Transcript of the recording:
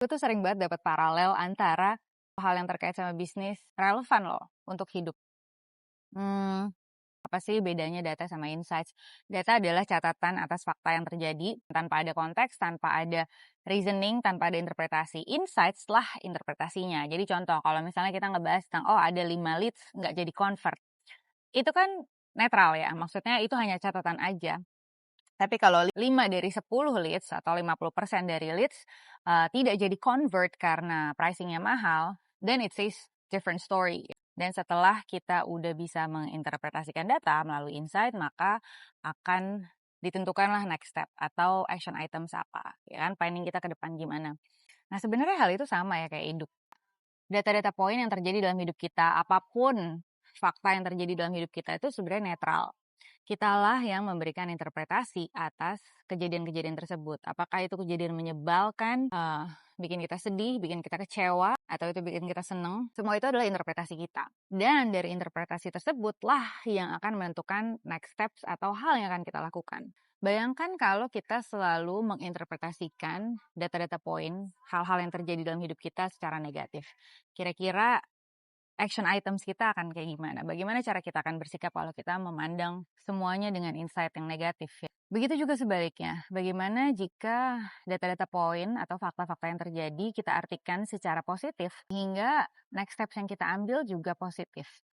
Gue tuh sering banget dapat paralel antara hal yang terkait sama bisnis relevan loh untuk hidup. Hmm, apa sih bedanya data sama insights? Data adalah catatan atas fakta yang terjadi tanpa ada konteks, tanpa ada reasoning, tanpa ada interpretasi. Insights lah interpretasinya. Jadi contoh, kalau misalnya kita ngebahas tentang, oh ada 5 leads nggak jadi convert. Itu kan netral ya, maksudnya itu hanya catatan aja. Tapi kalau 5 dari 10 leads atau 50% dari leads tidak jadi convert karena pricingnya mahal, then it says different story. Dan setelah kita udah bisa menginterpretasikan data melalui insight, maka akan ditentukanlah next step atau action items apa, ya kan? Planning kita ke depan gimana. Nah, sebenarnya hal itu sama ya kayak hidup. Data-data poin yang terjadi dalam hidup kita, apapun fakta yang terjadi dalam hidup kita itu sebenarnya netral. Kitalah yang memberikan interpretasi atas kejadian-kejadian tersebut. Apakah itu kejadian menyebalkan, bikin kita sedih, bikin kita kecewa, atau itu bikin kita seneng. Semua itu adalah interpretasi kita. Dan dari interpretasi tersebutlah yang akan menentukan next steps atau hal yang akan kita lakukan. Bayangkan kalau kita selalu menginterpretasikan data-data poin, hal-hal yang terjadi dalam hidup kita secara negatif. Kira-kira action items kita akan kayak gimana? Bagaimana cara kita akan bersikap kalau kita memandang semuanya dengan insight yang negatif ya? Begitu juga sebaliknya. Bagaimana jika data-data poin atau fakta-fakta yang terjadi kita artikan secara positif hingga next steps yang kita ambil juga positif.